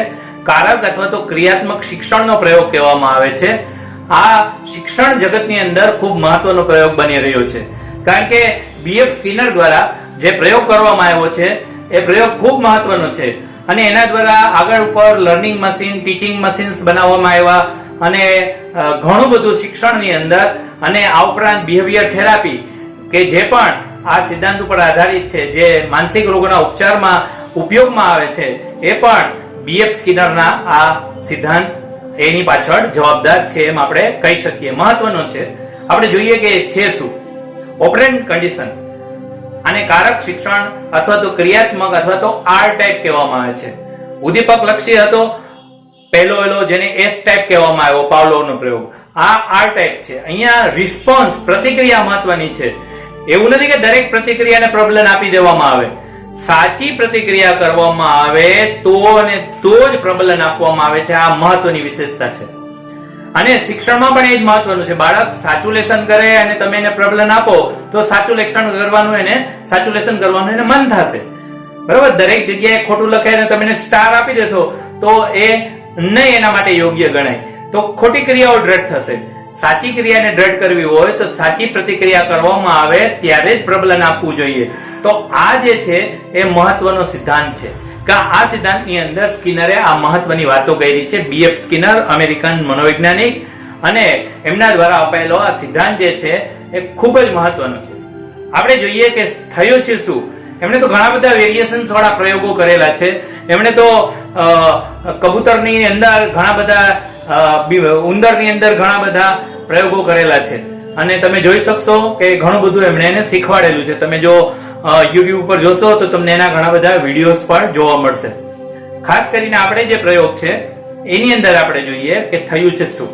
કારક અથવા તો ક્રિયાત્મક શિક્ષણનો પ્રયોગ કહેવામાં આવે છે. આ શિક્ષણ જગતની અંદર ખૂબ મહત્વનો પ્રયોગ બની રહ્યો છે, કારણ કે બીએફ સ્કિનર દ્વારા જે પ્રયોગ કરવામાં આવ્યો છે એ પ્રયોગ ખૂબ મહત્વનો છે. અને એના દ્વારા આગળ ઉપર લર્નિંગ મશીન, ટીચિંગ મશીન્સ બનાવવામાં આવ્યા અને ઘણું બધું શિક્ષણની અંદર અને આ ઉપરાંત બિહેવિયર થેરાપી કે જે પણ આ સિદ્ધાંત ઉપર આધારિત છે, જે માનસિક રોગોના ઉપચારમાં ઉપયોગમાં આવે છે, એ પણ બીએફ સ્કિનરના આ સિદ્ધાંત એની પાછળ જવાબદાર છે એમ આપણે કહી શકીએ. મહત્વનો છે. આપણે જોઈએ કે છે શું ઓપરેન્ટ કન્ડિશન. આને કારક શિક્ષણ અથવા તો ક્રિયાત્મક અથવા તો આર ટાઈપ કહેવામાં આવે છે. ઉદ્દીપક લક્ષી હતો પહેલો જેને એસ ટાઈપ કહેવામાં આવ્યો પાવલોવનો પ્રયોગ. આ આર ટાઈપ છે. અહીંયા રિસ્પોન્સ પ્રતિક્રિયા મહત્વની છે. એવું નથી કે દરેક પ્રતિક્રિયાને પ્રબલન આપી દેવામાં આવે. સાચી પ્રતિક્રિયા કરવામાં આવે તો જ પ્રબલન આપવામાં આવે છે. આ મહત્વની વિશેષતા છે. અને શિક્ષણમાં પણ એ જ મહત્વનું છે. બાળક સાચું લેસન કરે અને તમે એને પ્રબલન આપો તો સાચું લેસન કરવાનું એને મન થશે. બરાબર? દરેક જગ્યાએ ખોટું લખે અને તમે એને સ્ટાર આપી દેશો તો એ નહીં એના માટે યોગ્ય ગણાય. તો ખોટી ક્રિયાઓ દ્રઢ થશે. સાચી ક્રિયાને દ્રઢ કરવી હોય તો સાચી પ્રતિક્રિયા કરવામાં આવે ત્યારે જ પ્રબલન આપવું જોઈએ. તો આ જે છે એ મહત્વનો સિદ્ધાંત છે કે આ સિદ્ધાંતની અંદર સ્કિનરે આ મહત્વની વાતો કરી છે. બીએફ સ્કિનર અમેરિકન મનોવૈજ્ઞાનિક, અને એમના દ્વારા અપાયેલો આ સિદ્ધાંત જે છે એ ખૂબ જ મહત્વનો છે. આપણે જોઈએ કે થયું છે શું. એમણે તો ઘણા બધા વેરિએશન્સ વાળા પ્રયોગો કરેલા છે. એમણે તો કબૂતરની અંદર ઘણા બધા, ઉંદરની અંદર ઘણા બધા પ્રયોગો કરેલા છે અને તમે જોઈ શકશો કે ઘણું બધું એમણે એને શીખવાડેલું છે. તમે જો યુટ્યુબ ઉપર જોશો તો તમને એના ઘણા બધા વિડીયોઝ પણ જોવા મળશે. ખાસ કરીને આપણે જે પ્રયોગ છે એની અંદર આપણે જોઈએ કે થયું છે શું.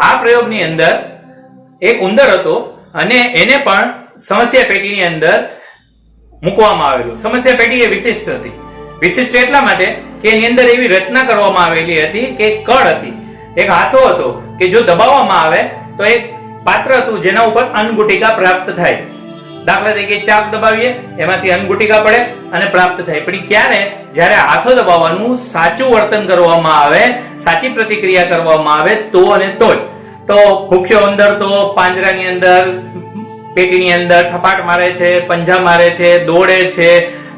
આ પ્રયોગની અંદર એક ઉંદર હતો અને એને પણ સમસ્યા પેટીની અંદર મૂકવામાં આવેલું. સમસ્યા પેટી એ વિશિષ્ટ હતી. વિશિષ્ટ એટલા માટે કે એની અંદર એવી રચના કરવામાં આવેલી હતી કે કળ હતી, એક હાથો હતો કે જો દબાવવામાં આવે તો એક પાત્ર હતું જેના ઉપર અન્નગુટિકા પ્રાપ્ત થાય. દાખલા તરીકે ચાક દબાવીએ, એમાંથી અન્નગુટિકા પડે અને પ્રાપ્ત થાય. પણ ક્યારે? જ્યારે હાથો દબાવવાનું સાચું વર્તન કરવામાં આવે, સાચી પ્રતિક્રિયા કરવામાં આવે તો અને તો જ. તો ભૂખ્યો ઉંદર તો પાંજરાની અંદર, પેટીની અંદર થપાટ મારે છે, પંજા મારે છે, દોડે છે,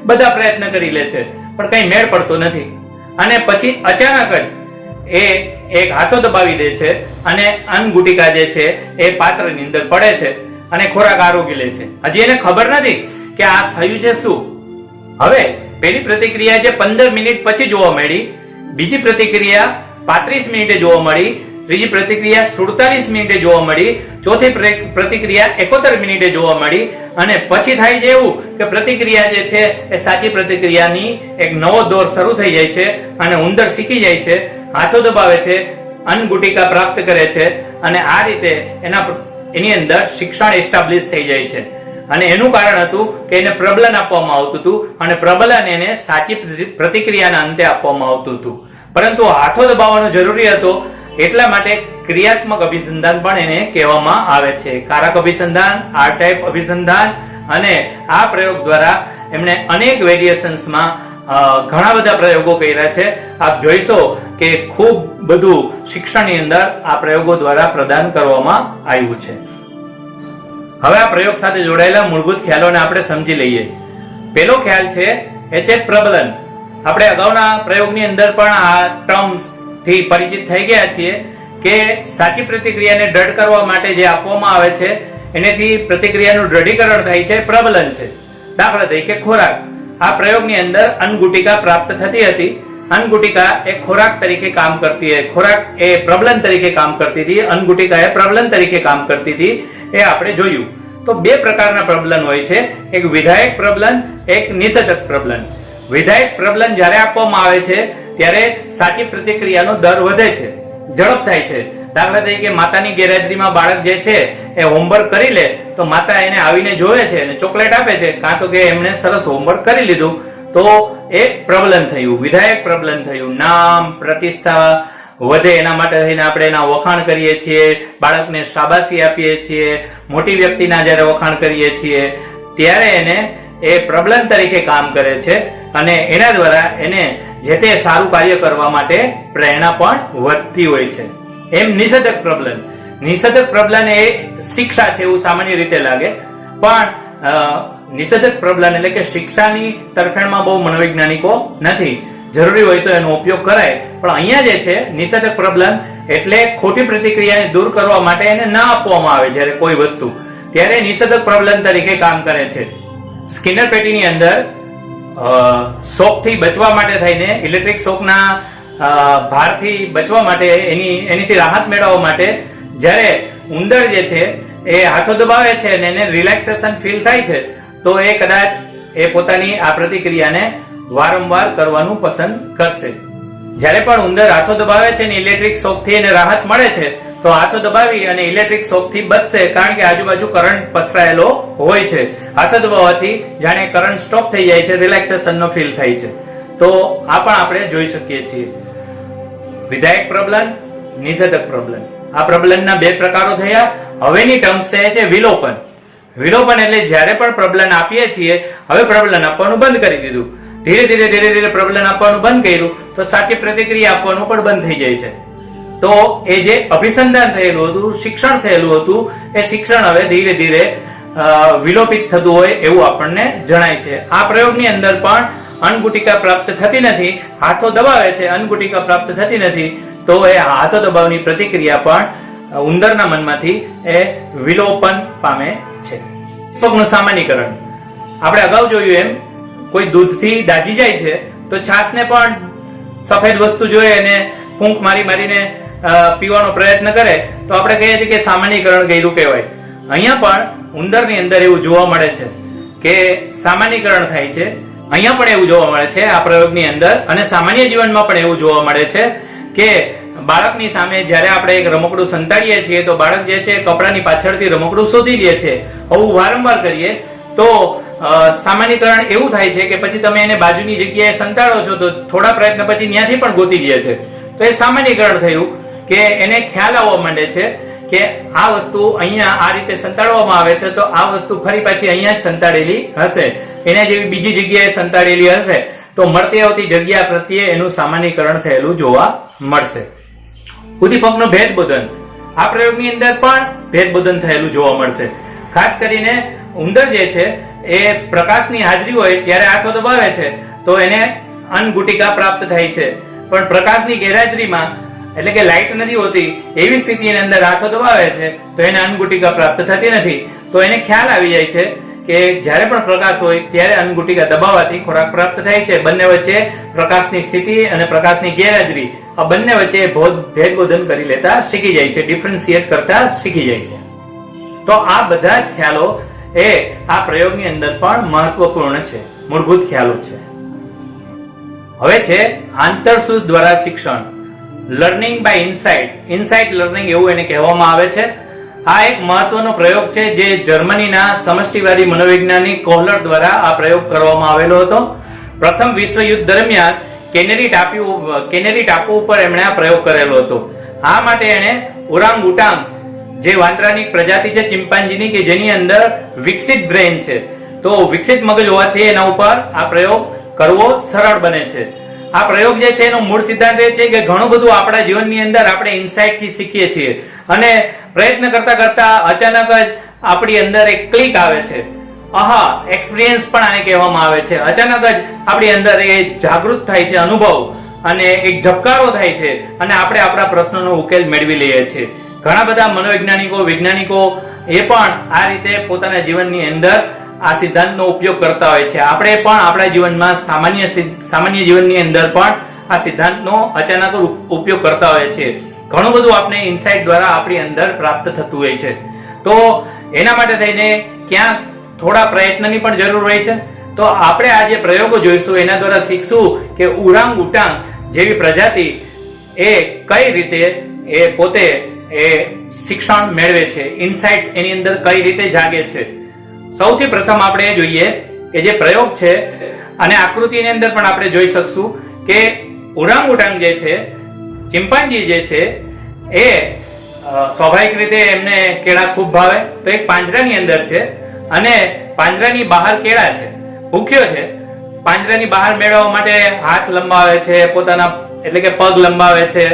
બધા પ્રયત્ન કરી લે છે, પણ કઈ મેળ પડતો નથી. અને પછી અચાનક જ એ એક હાથો દબાવી દે છે અને અન્નગુટિકા જે છે એ પાત્રની અંદર પડે છે અને ખોરાક આરોગી લે છે. હજી એને ખબર નથી કે આ થયું છે શું. હવે પેલી પ્રતિક્રિયા જે 15 મિનિટ પછી જોવા મળી, બીજી પ્રતિક્રિયા 35 મિનિટે જોવા મળી, ત્રીજી પ્રતિક્રિયા 47 મિનિટે જોવા મળી, ચોથી પ્રતિક્રિયા 71 મિનિટે જોવા મળી, અને પછી થાય છે એવું કે પ્રતિક્રિયા જે છે એ સાચી પ્રતિક્રિયાની એક નવો દોર શરૂ થઈ જાય છે અને ઉંદર શીખી જાય છે, હાથો દબાવે છે, અન્નગુટિકા પ્રાપ્ત કરે છે, અને આ રીતે એની અંદર શિક્ષણ એસ્ટાબ્લિશ થઈ જાય છે. અને એનું કારણ હતું કે એને પ્રબલન આપવામાં આવતું હતું, અને પ્રબલન એને સાચી પ્રતિક્રિયાના અંતે આપવામાં આવતું હતું. પરંતુ હાથો દબાવવાનો જરૂરી હતો, એટલા માટે ક્રિયાત્મક અભિસંધાન પણ એને કહેવામાં આવે છે. કારક અભિસંધાન, આર ટાઈપ અભિસંધાન, અને આ પ્રયોગ દ્વારા એમણે અનેક વેરિએશન્સમાં ઘણા બધા પ્રયોગો કર્યા છે. આપ જોઈશો કે ખૂબ બધું શિક્ષણની અંદર આ પ્રયોગો દ્વારા પ્રદાન કરવામાં આવ્યું છે. હવે આ પ્રયોગ સાથે જોડાયેલા મૂળભૂત ખ્યાલોને આપણે સમજી લઈએ. પહેલો ખ્યાલ છે એ છે પ્રબલન. આપણે અગાઉના પ્રયોગની અંદર પણ આ ટર્મ્સ થી પરિચિત થઈ ગયા છીએ કે સાચી પ્રતિક્રિયાને દ્રઢ કરવા માટે જે આપવામાં આવે છે એનેથી પ્રતિક્રિયાનું દ્રઢીકરણ થાય છે, પ્રબલન છે. દાખલા તરીકે ખોરાક. આ પ્રયોગની અંદર અન્નગુટિકા પ્રાપ્ત થતી હતી. અન્નગુટિકા એ ખોરાક તરીકે કામ કરતી હતી, ખોરાક એ પ્રબલન તરીકે કામ કરતી હતી, અન્નગુટિકા એ પ્રબલન તરીકે કામ કરતી હતી, એ આપણે જોયું. તો બે પ્રકારના પ્રબલન હોય છે, એક વિધાયક પ્રબલન, એક નિષેધક પ્રબલન. વિધાયક પ્રબલન જ્યારે આપવામાં આવે છે ત્યારે સાચી પ્રતિક્રિયાનો દર વધે છે, ઝડપ થાય છે. દાખલા તરીકે માતાની ગેરહાજરીમાં બાળક જે છે એ હોમવર્ક કરી લે તો માતા એને આવીને જોવે છે અને ચોકલેટ આપે છે, કાં તો કે એમણે સરસ હોમવર્ક કરી લીધું, તો એ પ્રબલન થયું, વિધાયક પ્રબલન થયું. નામ, પ્રતિષ્ઠા વધે એના માટે થઈને આપણે એના વખાણ કરીએ છીએ, બાળકને શાબાશી આપીએ છીએ, મોટી વ્યક્તિના જ્યારે વખાણ કરીએ છીએ ત્યારે એને એ પ્રબલન તરીકે કામ કરે છે, અને એના દ્વારા એને જે તે સારું કાર્ય કરવા માટે પ્રેરણા પણ વધતી હોય છે. એમ નિષેધક પ્રબલન. નિષેધક પ્રબલન એ શિક્ષા છે એવું સામાન્ય રીતે લાગે, પણ નિષેધક પ્રબલન એટલે કે શિક્ષાની તરફેણમાં બહુ મનોવૈજ્ઞાનિકો નથી. જરૂરી હોય તો એનો ઉપયોગ કરાય, પણ અહીંયા જે છે નિષેધક પ્રબલન એટલે ખોટી પ્રતિક્રિયાને દૂર કરવા માટે એને ના આપવામાં આવે જ્યારે કોઈ વસ્તુ, ત્યારે નિષેધક પ્રબલન તરીકે કામ કરે છે. સ્કિનર પેટીની અંદર શોકથી બચવા માટે થઈને, ઇલેક્ટ્રિક શોકના ભારથી બચવા માટે, એનીથી રાહત મેળવવા માટે જ્યારે ઉંદર જે છે એ હાથો દબાવે છે અને એને રિલેક્સેશન ફીલ થાય છે, તો એ કદાચ એ પોતાની આ પ્રતિક્રિયાને વારંવાર કરવાનું પસંદ કરશે. જ્યારે પણ ઉંદર હાથો દબાવે છે અને ઇલેક્ટ્રિક શોકથી એને રાહત મળે છે તો હાથો દબાવી અને ઇલેક્ટ્રિક શોકથી બચશે, કારણ કે આજુબાજુ કરંટ પસરાયેલો હોય છે. હાથો દબાવવાથી જાણે કરંટ સ્ટોપ થઈ જાય છે, રિલેક્સેશનનો ફીલ થાય છે. તો આ પણ આપણે જોઈ શકીએ છીએ. વિધાયક પ્રબલન, નિષેધક પ્રબલન. આ પ્રબલનના બે પ્રકારો થયા. હવેની ટર્મ્સ છે વિલોપન. વિલોપન એટલે જ્યારે પણ પ્રબલન આપીએ છીએ, હવે પ્રબલન આપવાનું બંધ કરી દીધું, ધીરે ધીરે પ્રબલન આપવાનું બંધ કર્યું તો સાચી પ્રતિક્રિયા આપવાનું પણ બંધ થઈ જાય છે. તો એ જે અભિસંધાન થયેલું હતું, શિક્ષણ થયેલું હતું, એ શિક્ષણ હવે ધીરે ધીરે વિલોપિત થતું હોય એવું આપણને જણાય છે. આ પ્રયોગની અંદર પણ અન્નગુટિકા પ્રાપ્ત થતી નથી, હાથો દબાવે છે, અન્નગુટિકા પ્રાપ્ત થતી નથી, તો એ હાથો દબાવની પ્રતિક્રિયા પણ ઉંદરના મનમાંથી એ વિલોપન પામે છે. દીપકનું સામાન્યકરણ. આપણે અગાઉ જોયું એમ, કોઈ દૂધથી દાજી જાય છે તો છાશને પણ સફેદ વસ્તુ જોઈએ અને ફૂંક મારીને પીવાનો પ્રયત્ન કરે તો આપણે કહીએ છીએ કે સામાન્યકરણ કર્યું કહેવાય. અહીંયા પણ ઉંદરની અંદર એવું જોવા મળે છે કે સામાન્યકરણ થાય છે. અહીંયા પણ એવું જોવા મળે છે આ પ્રયોગની અંદર, અને સામાન્ય જીવનમાં પણ એવું જોવા મળે છે કે બાળકની સામે જ્યારે આપણે એક રમકડું સંતાડીએ છીએ તો બાળક જે છે કપડાની પાછળથી રમકડું શોધી લે છે. આવું વારંવાર કરીએ તો સામાન્યકરણ એવું થાય છે કે પછી તમે એને બાજુની જગ્યાએ સંતાડો છો તો થોડા પ્રયત્ન પછી ત્યાંથી પણ ગોતી લે છે. તો એ સામાન્યકરણ થયું કે એને ખ્યાલ આવવા માંડે છે કે આ વસ્તુ અહીંયા આ રીતે સંતાડવામાં આવે છે તો આ વસ્તુ ફરી પાછી અહીંયા જ સંતાડેલી હશે, એના જેવી બીજી જગ્યાએ સંતાડેલી હશે, તો મળતી આવતી જગ્યા પ્રત્યે એનું સામાન્યકરણ થયેલું જોવા મળશે. ઉદ્દીપકનું ભેદબોધન. આ પ્રયોગની અંદર પણ ભેદબોધન થયેલું જોવા મળશે. ખાસ કરીને ઉંદર જે છે એ પ્રકાશની હાજરી હોય ત્યારે હાથો દબાવે છે તો એને અન્નગુટિકા પ્રાપ્ત થાય છે, પણ પ્રકાશની ગેરહાજરીમાં એટલે કે લાઇટ નથી હોતી એવી સ્થિતિની અંદર હાથો દબાવે છે તો એને અન્નગુટિકા પ્રાપ્ત થતી નથી. તો એને ખ્યાલ આવી જાય છે કે જ્યારે પણ પ્રકાશ હોય ત્યારે અન્નગુટિકા દબાવવાથી ખોરાક પ્રાપ્ત થાય છે. બંને વચ્ચે પ્રકાશની સ્થિતિ અને પ્રકાશની ગેરહાજરી આ બંને વચ્ચે ભેદબોધન કરી લેતા શીખી જાય છે, ડિફરન્શિએટ કરતા શીખી જાય છે. તો આ બધા જ ખ્યાલો એ આ પ્રયોગની અંદર પણ મહત્વપૂર્ણ છે, મૂળભૂત ખ્યાલો છે. હવે છે આંતરસૂઝ દ્વારા શિક્ષણ, learning by insight. Insight learning એવું એને કહેવામાં આવે છે. આ એક મહત્વનો પ્રયોગ છે જે જર્મનીના સમષ્ટિવાદી મનોવૈજ્ઞાનિક કોહલર દ્વારા આ પ્રયોગ કરવામાં આવેલો હતો. પ્રથમ વિશ્વયુદ્ધ દરમિયાન કેનેરી ટાપુ ઉપર એમણે આ પ્રયોગ કરેલો હતો. આ માટે એણે ઓરાંગઉટાંગ જે વાંદરાની પ્રજાતિ છે ચિમ્પાન્જીની કે જેની અંદર વિકસિત બ્રેન છે, તો વિકસિત મગજ હોવાથી એના ઉપર આ પ્રયોગ કરવો સરળ બને છે. આ પ્રયોગ જે છે એનો મૂળ સિદ્ધાંત એ છે કે ઘણું બધું આપણા જીવનની અંદર આપણે ઇનસાઇટ થી શીખીએ છીએ અને પ્રયત્ન કરતા કરતા અચાનક જ આપણી અંદર એક ક્લિક આવે છે. આહા એક્સપિરિયન્સ પણ આને કહેવામાં આવે છે. અચાનક જ આપણી અંદર એ જાગૃત થાય છે અનુભવ અને એક ઝબકારો થાય છે અને આપણે આપણા પ્રશ્નોનો ઉકેલ મેળવી લઈએ છીએ. ઘણા બધા મનોવૈજ્ઞાનિકો, વૈજ્ઞાનિકો એ પણ આ રીતે પોતાના જીવનની અંદર આ સિદ્ધાંતનો ઉપયોગ કરતા હોય છે. આપણે પણ આપણા જીવનમાં સામાન્ય જીવનની અંદર પણ આ સિદ્ધાંતનો અચાનક ઉપયોગ કરતા હોય છે. ઘણું બધું આપણે ઇનસાઇટ દ્વારા આપણી અંદર પ્રાપ્ત થતું હોય છે. તો એના માટે થઈને ક્યાંક થોડા પ્રયત્નની પણ જરૂર હોય છે. તો આપણે આ જે પ્રયોગો જોઈશું એના દ્વારા શીખશું કે ઓરાંગઉટાંગ જેવી પ્રજાતિ એ કઈ રીતે એ પોતે એ શિક્ષણ મેળવે છે, ઇનસાઇટ્સ એની અંદર કઈ રીતે જાગે છે. સૌથી પ્રથમ આપણે જોઈએ કે જે પ્રયોગ છે અને આકૃતિની અંદર પણ આપણે જોઈ શકશું કે ઓરાંગઉટાંગ જે છે, ચિમ્પાન્જી જે છે એ સ્વાભાવિક રીતે એમને કેળા ખૂબ ભાવે. તો એક પાંજરાની અંદર છે અને પાંજરાની બહાર કેળા છે, ભૂખ્યો છે. પાંજરાની બહાર મેળવવા માટે હાથ લંબાવે છે, પોતાના એટલે કે પગ લંબાવે છે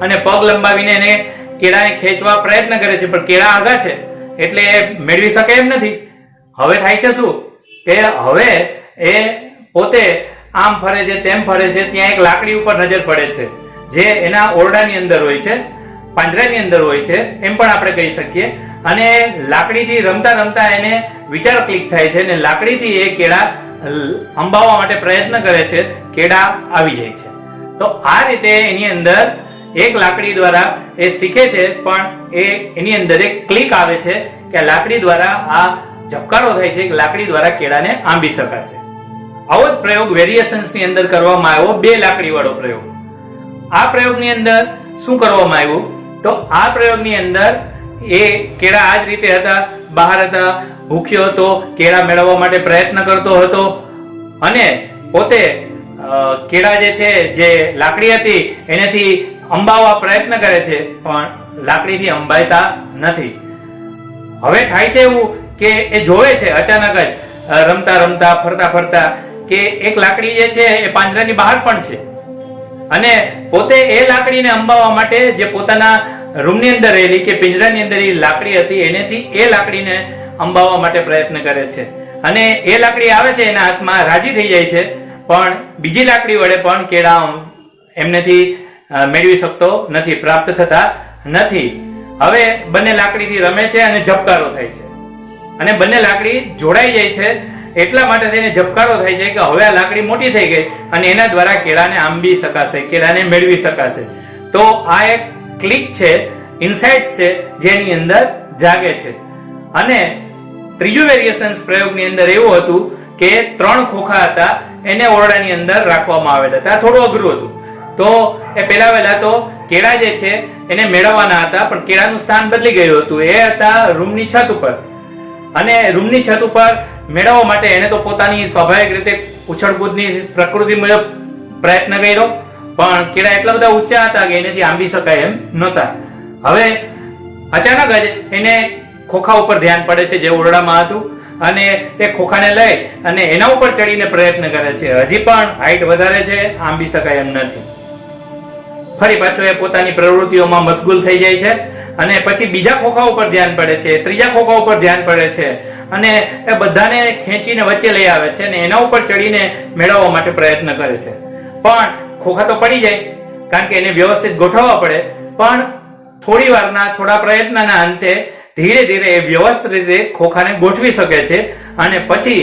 અને પગ લંબાવીને એને કેળાને ખેંચવા પ્રયત્ન કરે છે, પણ કેળા આગા છે એટલે એ મેળવી શકે એમ નથી. હવે થાય છે શું કે હવે એ પોતે આમ ફરે છે તેમ ફરે છે, ત્યાં એક લાકડી ઉપર નજર પડે છે જે એના ઓરડાની અંદર હોય છે, પાંજરાની અંદર હોય છે એમ પણ આપણે કહી શકીએ. અને લાકડીથી રમતા રમતા એને વિચાર ક્લિક થાય છે અને લાકડીથી એ કેળા અંબાવવા માટે પ્રયત્ન કરે છે, કેળા આવી જાય છે. તો આ રીતે એની અંદર એક લાકડી દ્વારા એ શીખે છે, પણ એની અંદર એક ક્લિક આવે છે કે લાકડી દ્વારા આ ઝબકારો થાય છે કે લાકડી દ્વારા કેળાને આંબી શકાશે. આવો જ પ્રયોગ વેરિએશન્સ ની અંદર કરવામાં આવ્યો, 2 લાકડી વાળો પ્રયોગ. આ પ્રયોગની અંદર શું કરવામાં આવ્યું તો આ પ્રયોગની અંદર એ કેળા આ જ રીતે હતા, બહાર હતા, ભૂખ્યો હતો, કેળા મેળવવા માટે પ્રયત્ન કરતો હતો અને પોતે કેળા જે છે જે લાકડી હતી એનાથી અંબાવવા પ્રયત્ન કરે છે, પણ લાકડીથી અંબાયતા નથી. હવે થાય છે એવું કે એ જોવે છે અચાનક જ રમતા રમતા ફરતા ફરતા કે એક લાકડી જે છે એ પાંજરાની બહાર પણ છે અને પોતે એ લાકડીને અંબાવવા માટે જે પોતાના રૂમની અંદર રહેલી કે પિંજરાની અંદર એ લાકડી હતી એનેથી એ લાકડીને અંબાવવા માટે પ્રયત્ન કરે છે અને એ લાકડી આવે છે એના હાથમાં, રાજી થઈ જાય છે, પણ બીજી લાકડી વડે પણ કેળા એમનેથી મેળવી શકતો નથી, પ્રાપ્ત થતા નથી. હવે બંને લાકડીથી રમે છે અને ઝબકારો થાય છે અને બંને લાકડી જોડાઈ જાય છે. એટલા માટે તેને ઝબકારો થાય છે કે હવે આ લાકડી મોટી થઈ ગઈ અને એના દ્વારા કેળાને આંબી શકાશે, કેળાને મેળવી શકાશે. તો આ એક ક્લિક છે, ઇનસાઇટ છે જેની અંદર જાગે છે. અને ત્રીજું વેરિએશન્સ પ્રયોગની અંદર એવું હતું કે 3 ખોખા હતા, એને ઓરડાની અંદર રાખવામાં આવેલા હતા. થોડું અઘરું હતું. તો એ પહેલા તો કેળા જે છે એને મેળવવાના હતા, પણ કેળાનું સ્થાન બદલી ગયું હતું. એ હતા રૂમની છત ઉપર અને રૂમની છત ઉપર મેળવવા માટે એને તો પોતાની સ્વાભાવિક રીતે ઉછળકૂદની પ્રકૃતિ મુજબ પ્રયત્ન કર્યો, પણ કેળા એટલા બધા ઊંચા હતા કે એનાથી આંબી શકાય એમ નહોતા. હવે અચાનક જ એને ખોખા ઉપર ધ્યાન પડે છે જે ઓરડામાં હતું અને એ ખોખાને લઈ અને એના ઉપર ચડીને પ્રયત્ન કરે છે. હજી પણ હાઈટ વધારે છે, આંબી શકાય એમ નથી. ફરી પાછો એ પોતાની પ્રવૃત્તિઓમાં મશગુલ થઈ જાય છે અને પછી બીજા ખોખા ઉપર ધ્યાન પડે છે, ત્રીજા ખોખા ઉપર ધ્યાન પડે છે અને એ બધાને ખેંચીને વચ્ચે લઈ આવે છે અને એના ઉપર ચડીને મેળવવા માટે પ્રયત્ન કરે છે. પણ ખોખા તો પડી જાય કારણ કે એને વ્યવસ્થિત ગોઠવવા પડે, પણ થોડી વારના થોડા પ્રયત્નના અંતે ધીરે ધીરે એ વ્યવસ્થિત રીતે ખોખાને ગોઠવી શકે છે અને પછી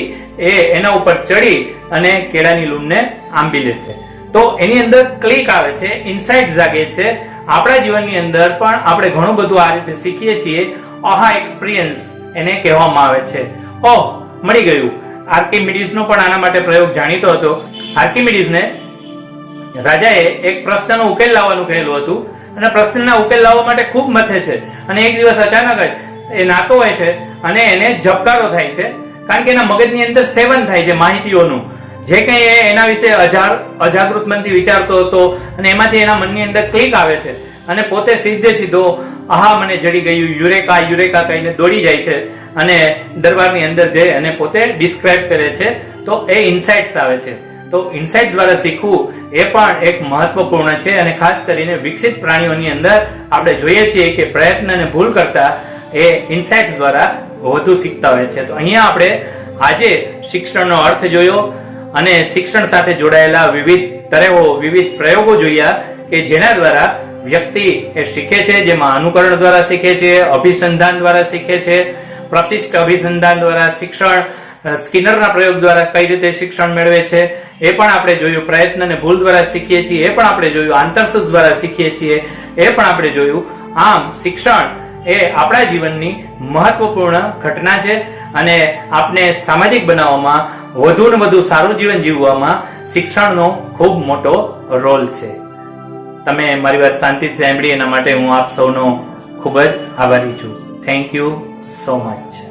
એના ઉપર ચડી અને કેળાની લૂમને આંબી લે છે. તો એની અંદર ક્લિક આવે છે, ઇનસાઇટ જાગે છે. આપણા જીવનની અંદર પણ આપણે ઘણું બધું આ રીતે શીખીએ છીએ. આહા એક્સપિરિયન્સ એને કહેવામાં આવે છે. ઓહ, મળી ગયું. આર્કિમિડીઝનો પણ આના માટે પ્રયોગ જાણીતો હતો. આર્કિમિડીઝને રાજાએ એક પ્રશ્નનો ઉકેલ લાવવાનું કહેલું હતું અને પ્રશ્નના ઉકેલ લાવવા માટે ખૂબ મથે છે અને એક દિવસ અચાનક જ એ નાતો હોય છે અને એને ઝબકારો થાય છે, કારણ કે એના મગજની અંદર સેવન થાય છે માહિતીઓનું. જે કંઈ એના વિશે અજાગૃત મનથી વિચારતો હતો અને એમાંથી એના મનની અંદર ક્લિક આવે છે અને પોતે સીધો આહા મને જડી ગયું, યુરેકા યુરેકા કહીને દોડી જાય છે અને દરબારની અંદર જઈ અને પોતે ડિસ્ક્રાઇબ કરે છે. તો એ ઇન્સાઇટ્સ આવે છે. તો ઇન્સાઇટ દ્વારા શીખવું એ પણ એક મહત્વપૂર્ણ છે અને ખાસ કરીને વિકસિત પ્રાણીઓની અંદર આપણે જોઈએ છીએ કે પ્રયત્ન અને ભૂલ કરતા એ ઇન્સાઇટ્સ દ્વારા વધુ શીખતા હોય છે. તો અહીંયા આપણે આજે શિક્ષણનો અર્થ જોયો અને શિક્ષણ સાથે જોડાયેલા વિવિધ તરેહો, વિવિધ પ્રયોગો જોયા કે જેના દ્વારા વ્યક્તિ એ શીખે છે, જેમાં અનુકરણ દ્વારા શીખે છે, અભિસંધાન દ્વારા શીખે છે, પ્રશિષ્ટ અભિસંધાન દ્વારા શિક્ષણ, સ્કિનરના પ્રયોગ દ્વારા કઈ રીતે શિક્ષણ મેળવે છે એ પણ આપણે જોયું. પ્રયત્ન અને ભૂલ દ્વારા શીખીએ છીએ એ પણ આપણે જોયું. આંતરસૂઝ દ્વારા શીખીએ છીએ એ પણ આપણે જોયું. આમ શિક્ષણ એ આપણા જીવનની મહત્વપૂર્ણ ઘટના છે અને આપણે સામાજિક બનાવવામાં, વધુ ને વધુ સારું જીવન જીવવામાં શિક્ષણનો ખૂબ મોટો રોલ છે. તમે મારી વાત શાંતિથી સાંભળી એના માટે હું આપ સૌનો ખૂબ જ આભારી છું. Thank you so much.